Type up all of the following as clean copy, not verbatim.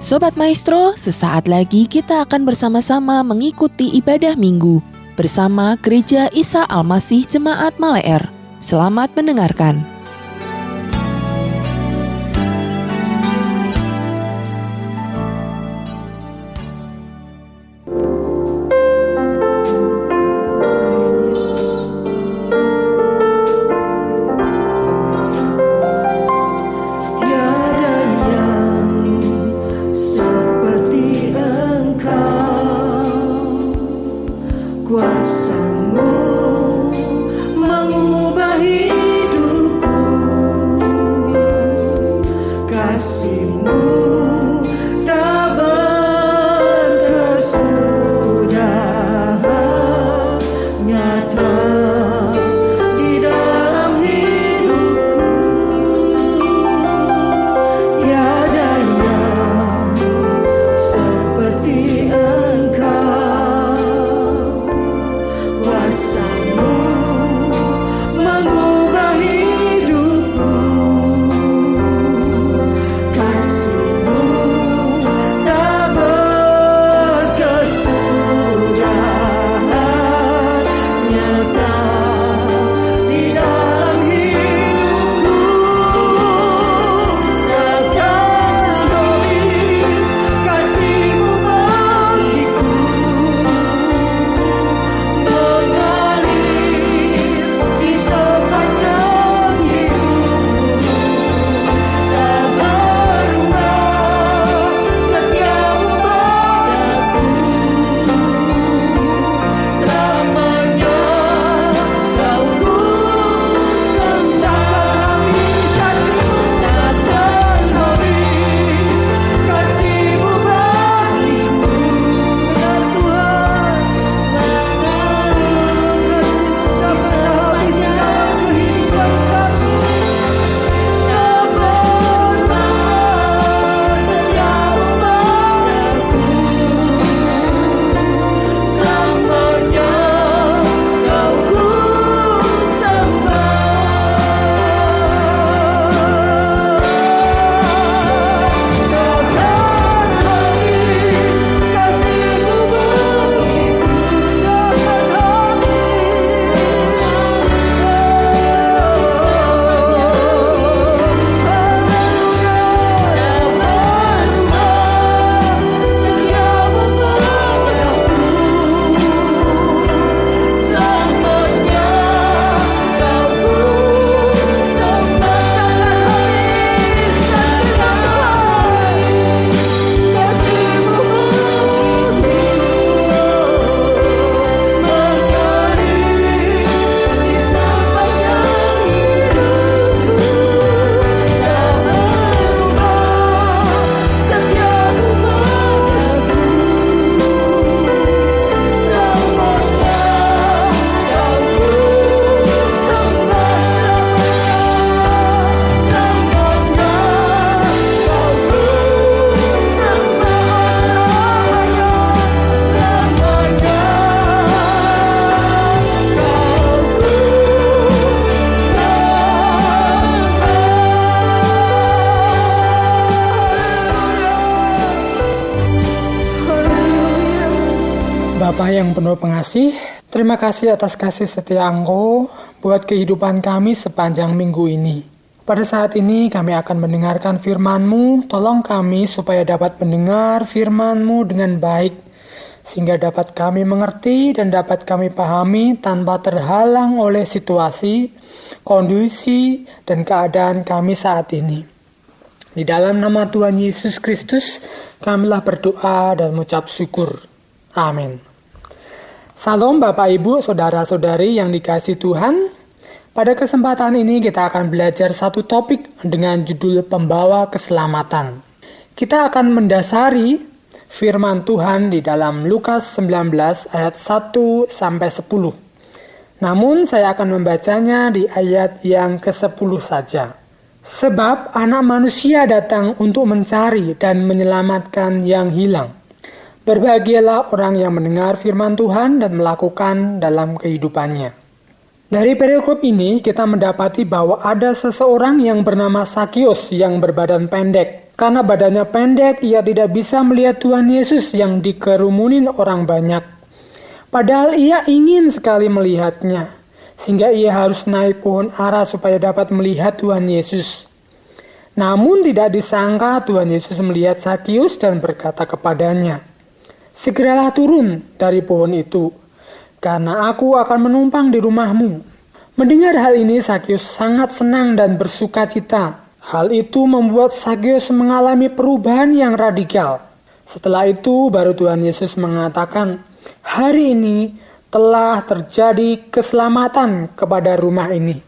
Sobat Maestro, sesaat lagi kita akan bersama-sama mengikuti ibadah minggu bersama Gereja Isa Al-Masih Jemaat Maleer. Selamat mendengarkan. Bapa yang penuh pengasih, terima kasih atas kasih setia Engkau buat kehidupan kami sepanjang minggu ini. Pada saat ini kami akan mendengarkan firman-Mu, tolong kami supaya dapat mendengar firman-Mu dengan baik, sehingga dapat kami mengerti dan dapat kami pahami tanpa terhalang oleh situasi, kondisi, dan keadaan kami saat ini. Di dalam nama Tuhan Yesus Kristus, kamilah berdoa dan mengucap syukur. Amin. Salam Bapak Ibu, Saudara-saudari yang dikasihi Tuhan. Pada kesempatan ini kita akan belajar satu topik dengan judul Pembawa Keselamatan. Kita akan mendasari firman Tuhan di dalam Lukas 19 ayat 1-10. Namun saya akan membacanya di ayat yang ke-10 saja. Sebab anak manusia datang untuk mencari dan menyelamatkan yang hilang. Berbahagialah orang yang mendengar firman Tuhan dan melakukan dalam kehidupannya. Dari perikop ini kita mendapati bahwa ada seseorang yang bernama Sakius yang berbadan pendek. Karena badannya pendek, ia tidak bisa melihat Tuhan Yesus yang dikerumunin orang banyak. Padahal ia ingin sekali melihatnya, sehingga ia harus naik pohon ara supaya dapat melihat Tuhan Yesus. Namun tidak disangka Tuhan Yesus melihat Zakius dan berkata kepadanya, "Segeralah turun dari pohon itu, karena aku akan menumpang di rumahmu." Mendengar hal ini, Zakius sangat senang dan bersuka cita. Hal itu membuat Zakius mengalami perubahan yang radikal. Setelah itu baru Tuhan Yesus mengatakan, "Hari ini telah terjadi keselamatan kepada rumah ini,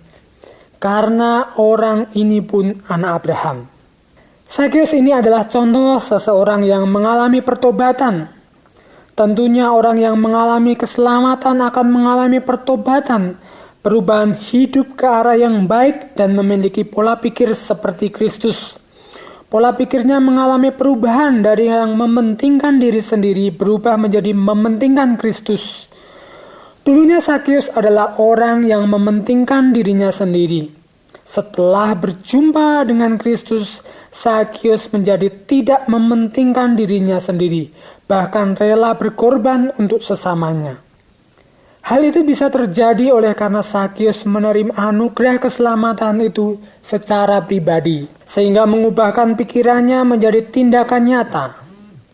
karena orang ini pun anak Abraham." Zakius ini adalah contoh seseorang yang mengalami pertobatan. Tentunya orang yang mengalami keselamatan akan mengalami pertobatan, perubahan hidup ke arah yang baik dan memiliki pola pikir seperti Kristus. Pola pikirnya mengalami perubahan dari yang mementingkan diri sendiri berubah menjadi mementingkan Kristus. Dulunya Zakius adalah orang yang mementingkan dirinya sendiri. Setelah berjumpa dengan Kristus, Zakius menjadi tidak mementingkan dirinya sendiri, bahkan rela berkorban untuk sesamanya. Hal itu bisa terjadi oleh karena Zakius menerima anugerah keselamatan itu secara pribadi, sehingga mengubahkan pikirannya menjadi tindakan nyata.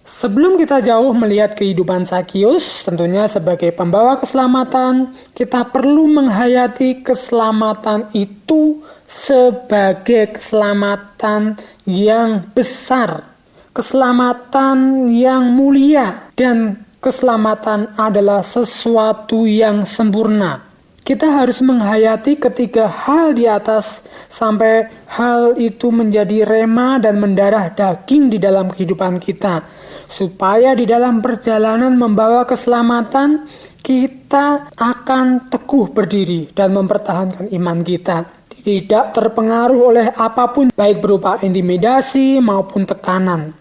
Sebelum kita jauh melihat kehidupan Zakius, tentunya sebagai pembawa keselamatan, kita perlu menghayati keselamatan itu sebagai keselamatan yang besar, keselamatan yang mulia, dan keselamatan adalah sesuatu yang sempurna. Kita harus menghayati ketiga hal di atas sampai hal itu menjadi rema dan mendarah daging di dalam kehidupan kita. Supaya di dalam perjalanan membawa keselamatan, kita akan teguh berdiri dan mempertahankan iman kita. Tidak terpengaruh oleh apapun, baik berupa intimidasi maupun tekanan.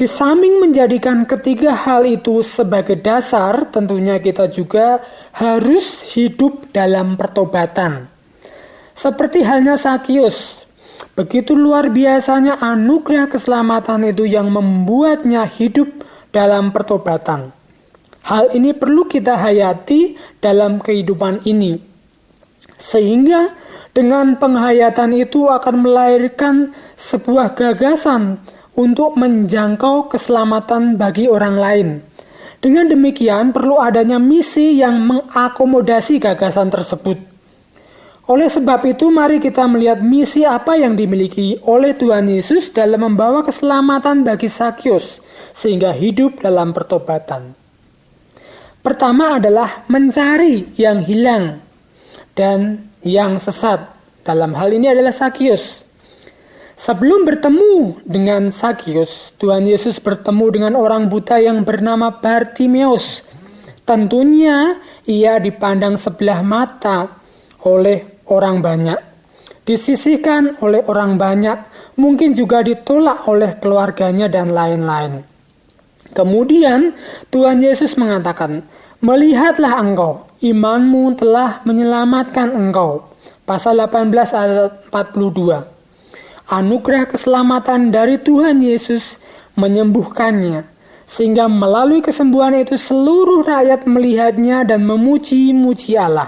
Di samping menjadikan ketiga hal itu sebagai dasar, tentunya kita juga harus hidup dalam pertobatan. Seperti halnya Zakius, begitu luar biasanya anugerah keselamatan itu yang membuatnya hidup dalam pertobatan. Hal ini perlu kita hayati dalam kehidupan ini. Sehingga dengan penghayatan itu akan melahirkan sebuah gagasan untuk menjangkau keselamatan bagi orang lain. Dengan demikian, perlu adanya misi yang mengakomodasi gagasan tersebut. Oleh sebab itu, mari kita melihat misi apa yang dimiliki oleh Tuhan Yesus dalam membawa keselamatan bagi Zakius, sehingga hidup dalam pertobatan. Pertama adalah mencari yang hilang dan yang sesat. Dalam hal ini adalah Zakius. Sebelum bertemu dengan Zakius, Tuhan Yesus bertemu dengan orang buta yang bernama Bartimeus. Tentunya ia dipandang sebelah mata oleh orang banyak, disisihkan oleh orang banyak, mungkin juga ditolak oleh keluarganya dan lain-lain. Kemudian Tuhan Yesus mengatakan, "Melihatlah engkau, imanmu telah menyelamatkan engkau." Pasal 18 ayat 42. Anugerah keselamatan dari Tuhan Yesus menyembuhkannya, sehingga melalui kesembuhan itu seluruh rakyat melihatnya dan memuji-muji Allah.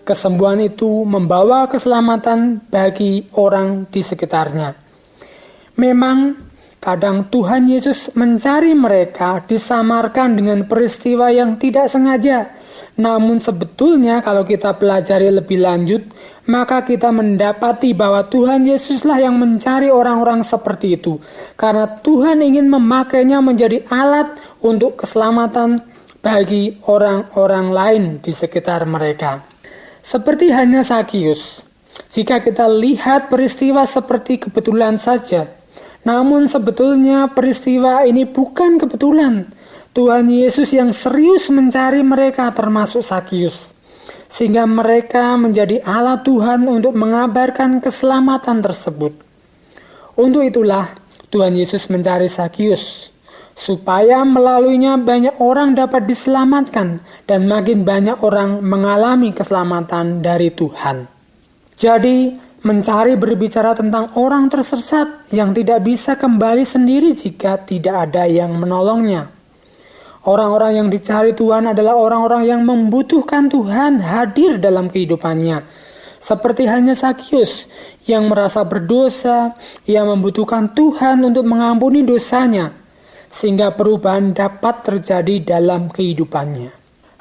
Kesembuhan itu membawa keselamatan bagi orang di sekitarnya. Memang kadang Tuhan Yesus mencari mereka disamarkan dengan peristiwa yang tidak sengaja. Namun sebetulnya kalau kita pelajari lebih lanjut, maka kita mendapati bahwa Tuhan Yesuslah yang mencari orang-orang seperti itu. Karena Tuhan ingin memakainya menjadi alat untuk keselamatan bagi orang-orang lain di sekitar mereka. Seperti halnya Zakius. Jika kita lihat peristiwa seperti kebetulan saja, namun sebetulnya peristiwa ini bukan kebetulan. Tuhan Yesus yang serius mencari mereka termasuk Zakius, sehingga mereka menjadi alat Tuhan untuk mengabarkan keselamatan tersebut. Untuk itulah Tuhan Yesus mencari Zakius, supaya melaluinya banyak orang dapat diselamatkan dan makin banyak orang mengalami keselamatan dari Tuhan. Jadi Mencari berbicara tentang orang tersesat yang tidak bisa kembali sendiri jika tidak ada yang menolongnya. Orang-orang yang dicari Tuhan adalah orang-orang yang membutuhkan Tuhan hadir dalam kehidupannya. Seperti halnya Sakyus yang merasa berdosa, ia membutuhkan Tuhan untuk mengampuni dosanya, sehingga perubahan dapat terjadi dalam kehidupannya.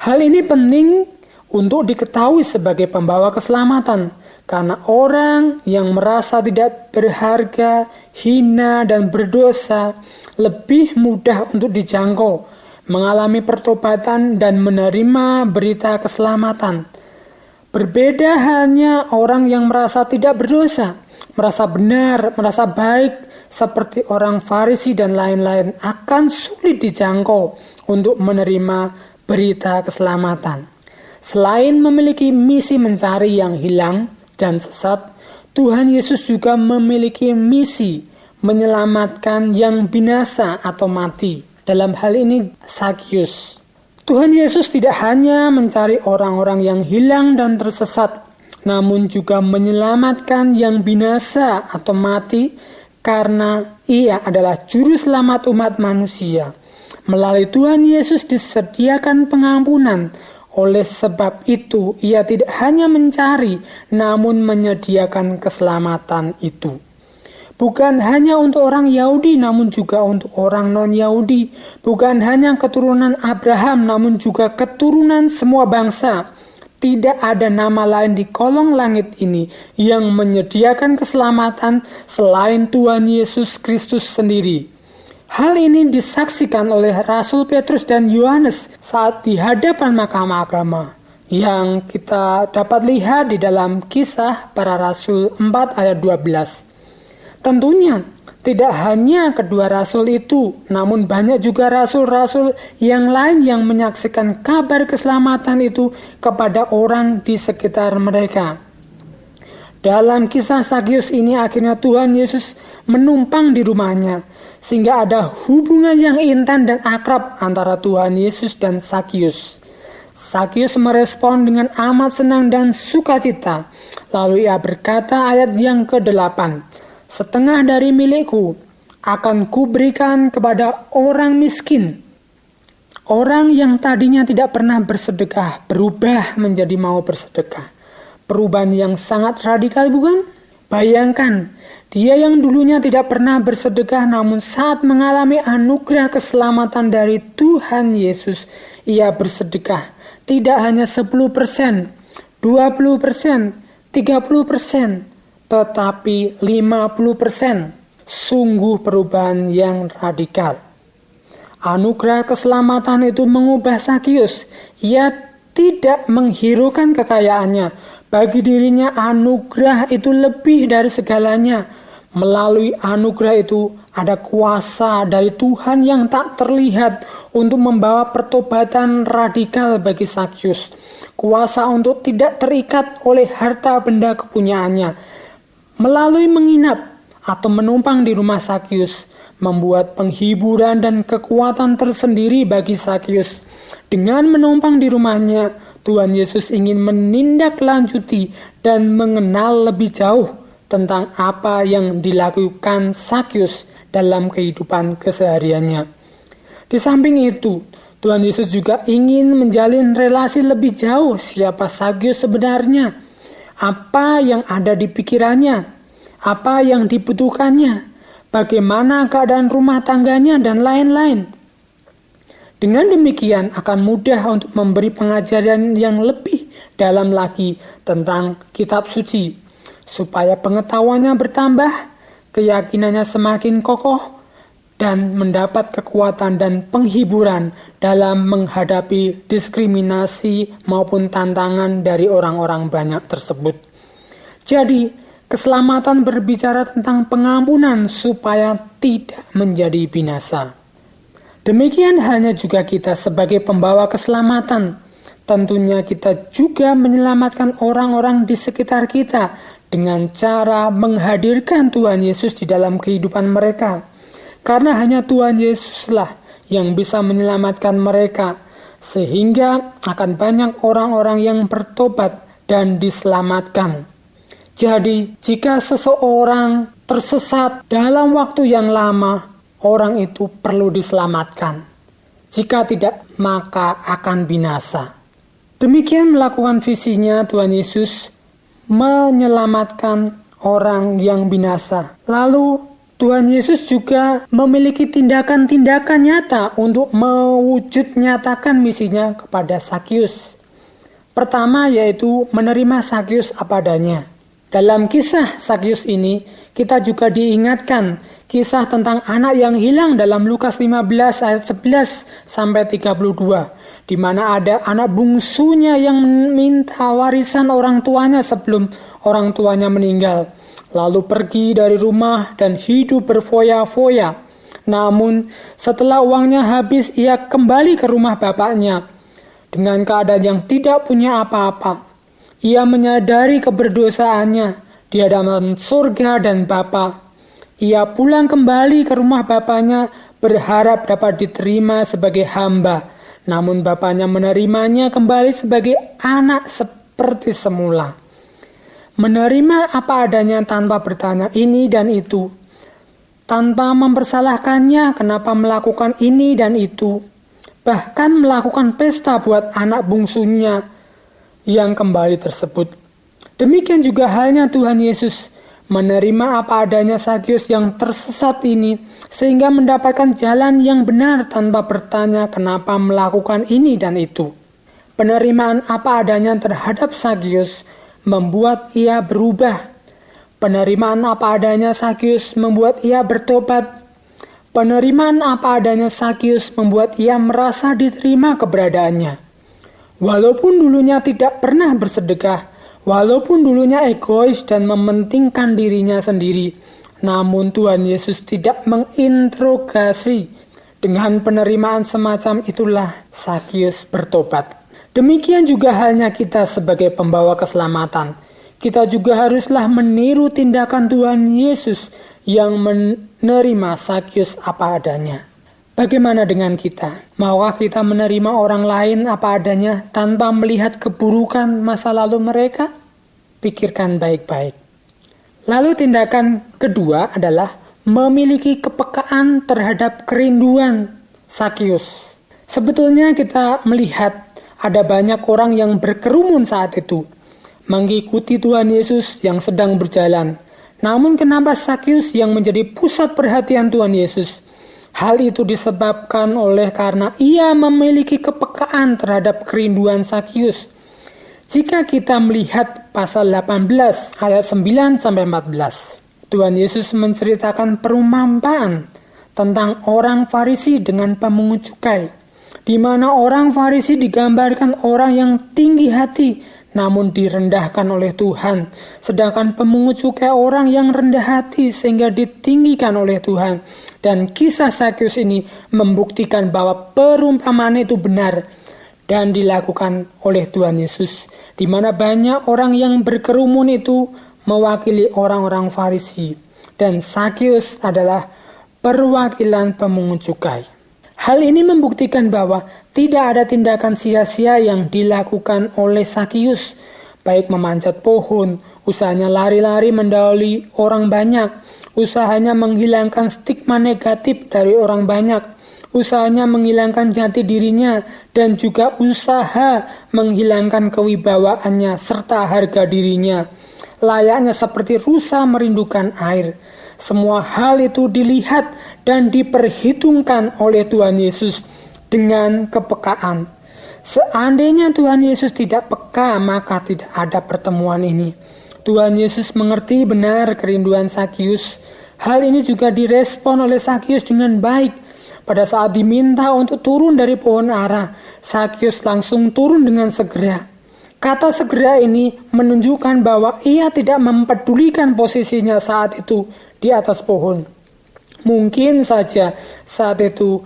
Hal ini penting untuk diketahui sebagai pembawa keselamatan, karena orang yang merasa tidak berharga, hina, dan berdosa lebih mudah untuk dijangkau, mengalami pertobatan dan menerima berita keselamatan. Berbeda hanya orang yang merasa tidak berdosa, merasa benar, merasa baik, seperti orang Farisi dan lain-lain akan sulit dijangkau untuk menerima berita keselamatan. Selain memiliki misi mencari yang hilang dan sesat, Tuhan Yesus juga memiliki misi menyelamatkan yang binasa atau mati. Dalam hal ini Sakyus. Tuhan Yesus tidak hanya mencari orang-orang yang hilang dan tersesat, namun juga menyelamatkan yang binasa atau mati karena ia adalah juru selamat umat manusia. Melalui Tuhan Yesus disediakan pengampunan. Oleh sebab itu, ia tidak hanya mencari, namun menyediakan keselamatan itu. Bukan hanya untuk orang Yahudi, namun juga untuk orang non-Yahudi. Bukan hanya keturunan Abraham, namun juga keturunan semua bangsa. Tidak ada nama lain di kolong langit ini yang menyediakan keselamatan selain Tuhan Yesus Kristus sendiri. Hal ini disaksikan oleh Rasul Petrus dan Yohanes saat di hadapan mahkamah agama, yang kita dapat lihat di dalam Kisah Para Rasul 4 ayat 12. Tentunya tidak hanya kedua rasul itu, namun banyak juga rasul-rasul yang lain yang menyaksikan kabar keselamatan itu kepada orang di sekitar mereka. Dalam kisah Sakyus ini akhirnya Tuhan Yesus menumpang di rumahnya, sehingga ada hubungan yang intim dan akrab antara Tuhan Yesus dan Sakyus. Sakyus merespon dengan amat senang dan sukacita. Lalu ia berkata ayat yang ke-8, "Setengah dari milikku akan kuberikan kepada orang miskin." Orang yang tadinya tidak pernah bersedekah berubah menjadi mau bersedekah. Perubahan yang sangat radikal, bukan? Bayangkan, dia yang dulunya tidak pernah bersedekah, namun saat mengalami anugerah keselamatan dari Tuhan Yesus, ia bersedekah. Tidak hanya 10%, 20%, 30%, tetapi 50%. Sungguh perubahan yang radikal. Anugerah keselamatan itu mengubah Sakyus. Ia tidak menghiraukan kekayaannya. Bagi dirinya anugerah itu lebih dari segalanya. Melalui anugerah itu ada kuasa dari Tuhan yang tak terlihat untuk membawa pertobatan radikal bagi Sakyus. Kuasa untuk tidak terikat oleh harta benda kepunyaannya. Melalui menginap atau menumpang di rumah Sakyus, membuat penghiburan dan kekuatan tersendiri bagi Sakyus. Dengan menumpang di rumahnya, Tuhan Yesus ingin menindaklanjuti dan mengenal lebih jauh tentang apa yang dilakukan Sakyus dalam kehidupan kesehariannya. Di samping itu, Tuhan Yesus juga ingin menjalin relasi lebih jauh siapa Sakyus sebenarnya, apa yang ada di pikirannya, apa yang dibutuhkannya, bagaimana keadaan rumah tangganya, dan lain-lain. Dengan demikian akan mudah untuk memberi pengajaran yang lebih dalam lagi tentang kitab suci, supaya pengetahuannya bertambah, keyakinannya semakin kokoh, dan mendapat kekuatan dan penghiburan dalam menghadapi diskriminasi maupun tantangan dari orang-orang banyak tersebut. Jadi, keselamatan berbicara tentang pengampunan supaya tidak menjadi binasa. Demikian halnya juga kita sebagai pembawa keselamatan. Tentunya kita juga menyelamatkan orang-orang di sekitar kita dengan cara menghadirkan Tuhan Yesus di dalam kehidupan mereka. Karena hanya Tuhan Yesuslah yang bisa menyelamatkan mereka, sehingga akan banyak orang-orang yang bertobat dan diselamatkan. Jadi, jika seseorang tersesat dalam waktu yang lama, orang itu perlu diselamatkan. Jika tidak, maka akan binasa. Demikian melakukan visinya Tuhan Yesus menyelamatkan orang yang binasa. Lalu Tuhan Yesus juga memiliki tindakan-tindakan nyata untuk mewujud nyatakan misinya kepada Zakius. Pertama yaitu menerima Zakius apa adanya. Dalam kisah Zakius ini, kita juga diingatkan kisah tentang anak yang hilang dalam Lukas 15 ayat 11 sampai 32. Di mana ada anak bungsunya yang meminta warisan orang tuanya sebelum orang tuanya meninggal. Lalu pergi dari rumah dan hidup berfoya-foya. Namun setelah uangnya habis, ia kembali ke rumah bapaknya dengan keadaan yang tidak punya apa-apa. Ia menyadari keberdosaannya di hadapan surga dan Bapa. Ia pulang kembali ke rumah bapaknya berharap dapat diterima sebagai hamba. Namun bapaknya menerimanya kembali sebagai anak seperti semula. Menerima apa adanya tanpa bertanya ini dan itu. Tanpa mempersalahkannya kenapa melakukan ini dan itu. Bahkan melakukan pesta buat anak bungsunya yang kembali tersebut. Demikian juga halnya Tuhan Yesus menerima apa adanya Zakius yang tersesat ini sehingga mendapatkan jalan yang benar tanpa bertanya kenapa melakukan ini dan itu. Penerimaan apa adanya terhadap Zakius membuat ia berubah. Penerimaan apa adanya Zakius membuat ia bertobat. Penerimaan apa adanya Zakius membuat ia merasa diterima keberadaannya. Walaupun dulunya tidak pernah bersedekah, walaupun dulunya egois dan mementingkan dirinya sendiri, namun Tuhan Yesus tidak menginterogasi. Dengan penerimaan semacam itulah Zakius bertobat. Demikian juga halnya kita sebagai pembawa keselamatan. Kita juga haruslah meniru tindakan Tuhan Yesus yang menerima Zakius apa adanya. Bagaimana dengan kita? Maukah kita menerima orang lain apa adanya tanpa melihat keburukan masa lalu mereka? Pikirkan baik-baik. Lalu tindakan kedua adalah memiliki kepekaan terhadap kerinduan Zakius. Sebetulnya kita melihat ada banyak orang yang berkerumun saat itu, mengikuti Tuhan Yesus yang sedang berjalan. Namun kenapa Zakius yang menjadi pusat perhatian Tuhan Yesus? Hal itu disebabkan karena ia memiliki kepekaan terhadap kerinduan Zakius. Jika kita melihat pasal 18 ayat 9-14, Tuhan Yesus menceritakan perumpamaan tentang orang Farisi dengan pemungut cukai, di mana orang Farisi digambarkan orang yang tinggi hati namun direndahkan oleh Tuhan, sedangkan pemungut cukai orang yang rendah hati sehingga ditinggikan oleh Tuhan. Dan kisah Zakius ini membuktikan bahwa perumpamaan itu benar dan dilakukan oleh Tuhan Yesus, di mana banyak orang yang berkerumun itu mewakili orang-orang Farisi, dan Zakius adalah perwakilan pemungut cukai. Hal ini membuktikan bahwa tidak ada tindakan sia-sia yang dilakukan oleh Zakius, baik memanjat pohon, usahanya lari-lari mendahului orang banyak, usahanya menghilangkan stigma negatif dari orang banyak, usahanya menghilangkan jati dirinya, dan juga usaha menghilangkan kewibawaannya serta harga dirinya, layaknya seperti rusa merindukan air. Semua hal itu dilihat dan diperhitungkan oleh Tuhan Yesus dengan kepekaan. Seandainya Tuhan Yesus tidak peka, maka tidak ada pertemuan ini. Tuhan Yesus mengerti benar kerinduan Zakius. Hal ini juga direspon oleh Zakius dengan baik. Pada saat diminta untuk turun dari pohon ara, Zakius langsung turun dengan segera. Kata segera ini menunjukkan bahwa ia tidak mempedulikan posisinya saat itu di atas pohon. Mungkin saja saat itu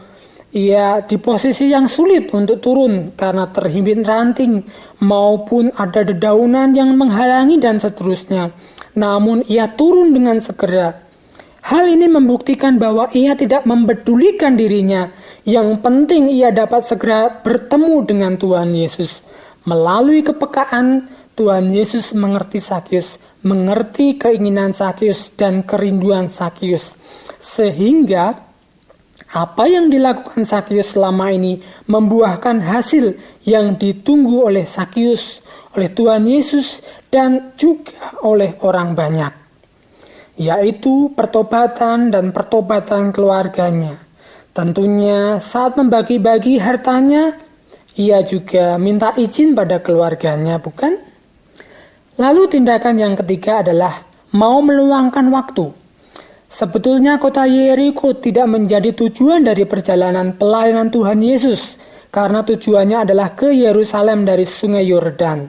ia di posisi yang sulit untuk turun karena terhimpit ranting maupun ada dedaunan yang menghalangi dan seterusnya. Namun ia turun dengan segera. Hal ini membuktikan bahwa ia tidak mempedulikan dirinya. Yang penting ia dapat segera bertemu dengan Tuhan Yesus. Melalui kepekaan, Tuhan Yesus mengerti Zakius mengerti keinginan Sakius dan kerinduan Sakius. Sehingga apa yang dilakukan Sakius selama ini membuahkan hasil yang ditunggu oleh Sakius, oleh Tuhan Yesus, dan juga oleh orang banyak, yaitu pertobatan dan pertobatan keluarganya. Tentunya saat membagi-bagi hartanya, ia juga minta izin pada keluarganya, bukan? Lalu tindakan yang ketiga adalah mau meluangkan waktu. Sebetulnya kota Yeriko tidak menjadi tujuan dari perjalanan pelayanan Tuhan Yesus, karena tujuannya adalah ke Yerusalem dari sungai Yordan.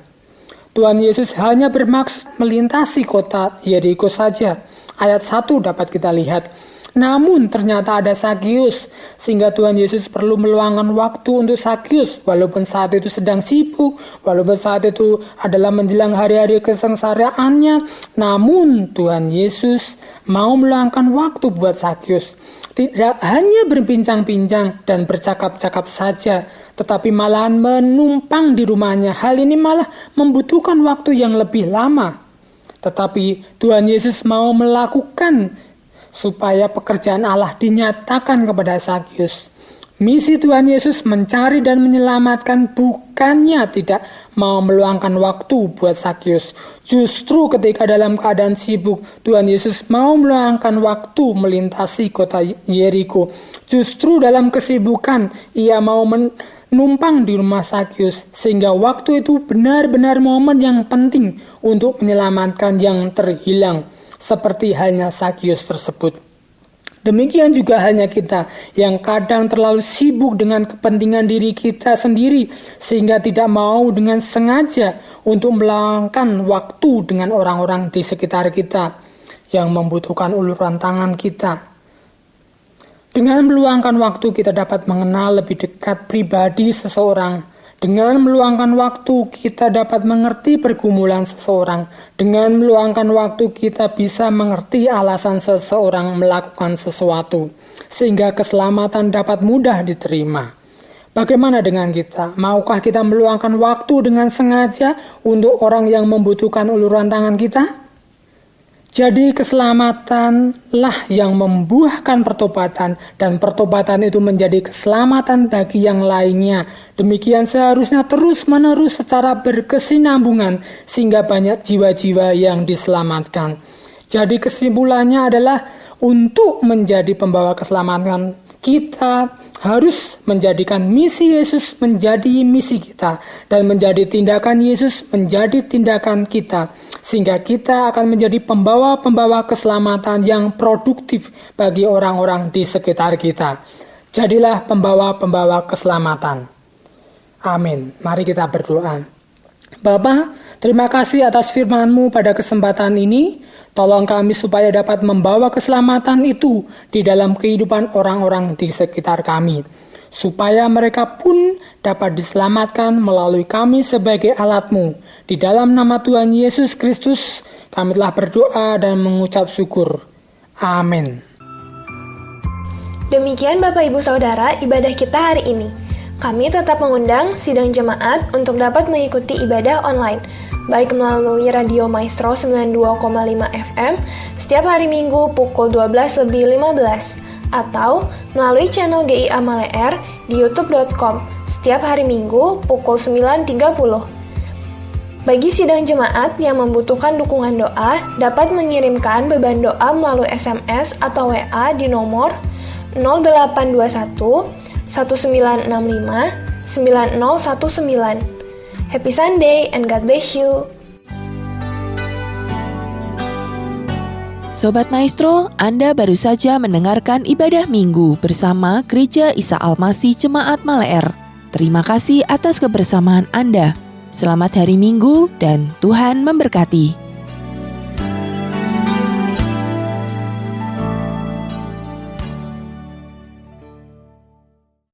Tuhan Yesus hanya bermaksud melintasi kota Yeriko saja. Ayat 1 dapat kita lihat. Namun ternyata ada Sakius, sehingga Tuhan Yesus perlu meluangkan waktu untuk Sakius, walaupun saat itu sedang sibuk, walaupun saat itu adalah menjelang hari-hari kesengsaraannya. Namun Tuhan Yesus mau meluangkan waktu buat Sakius. Tidak hanya berbincang-bincang dan bercakap-cakap saja, tetapi malahan menumpang di rumahnya. Hal ini malah membutuhkan waktu yang lebih lama. Tetapi Tuhan Yesus mau melakukan supaya pekerjaan Allah dinyatakan kepada Sakius. Misi Tuhan Yesus mencari dan menyelamatkan, bukannya tidak mau meluangkan waktu buat Sakius. Justru ketika dalam keadaan sibuk, Tuhan Yesus mau meluangkan waktu melintasi kota Yeriko. Justru dalam kesibukan, ia mau menumpang di rumah Sakius, sehingga waktu itu benar-benar momen yang penting untuk menyelamatkan yang terhilang, seperti halnya Sakius tersebut. Demikian juga halnya kita yang kadang terlalu sibuk dengan kepentingan diri kita sendiri, sehingga tidak mau dengan sengaja untuk meluangkan waktu dengan orang-orang di sekitar kita yang membutuhkan uluran tangan kita. Dengan meluangkan waktu, kita dapat mengenal lebih dekat pribadi seseorang. Dengan meluangkan waktu, kita dapat mengerti pergumulan seseorang. Dengan meluangkan waktu, kita bisa mengerti alasan seseorang melakukan sesuatu, sehingga keselamatan dapat mudah diterima. Bagaimana dengan kita? Maukah kita meluangkan waktu dengan sengaja untuk orang yang membutuhkan uluran tangan kita? Jadi keselamatanlah yang membuahkan pertobatan, dan pertobatan itu menjadi keselamatan bagi yang lainnya. Demikian seharusnya terus-menerus secara berkesinambungan, sehingga banyak jiwa-jiwa yang diselamatkan. Jadi kesimpulannya adalah untuk menjadi pembawa keselamatan, kita harus menjadikan misi Yesus menjadi misi kita, dan menjadi tindakan Yesus menjadi tindakan kita, sehingga kita akan menjadi pembawa-pembawa keselamatan yang produktif bagi orang-orang di sekitar kita. Jadilah pembawa-pembawa keselamatan. Amin. Mari kita berdoa. Bapa, terima kasih atas firman-Mu pada kesempatan ini. Tolong kami supaya dapat membawa keselamatan itu di dalam kehidupan orang-orang di sekitar kami, supaya mereka pun dapat diselamatkan melalui kami sebagai alat-Mu. Di dalam nama Tuhan Yesus Kristus, kami telah berdoa dan mengucap syukur. Amin. Demikian Bapak Ibu Saudara ibadah kita hari ini. Kami tetap mengundang sidang jemaat untuk dapat mengikuti ibadah online, baik melalui Radio Maestro 92,5 FM setiap hari Minggu pukul 12:15 atau melalui channel GIA Maleer di youtube.com setiap hari Minggu pukul 9.30. Bagi sidang jemaat yang membutuhkan dukungan doa, dapat mengirimkan beban doa melalui SMS atau WA di nomor 0821 1965 9019. Happy Sunday and God bless you. Sobat Maestro, Anda baru saja mendengarkan ibadah minggu bersama Gereja Isa Almasih Jemaat Maleer. Terima kasih atas kebersamaan Anda. Selamat hari Minggu dan Tuhan memberkati.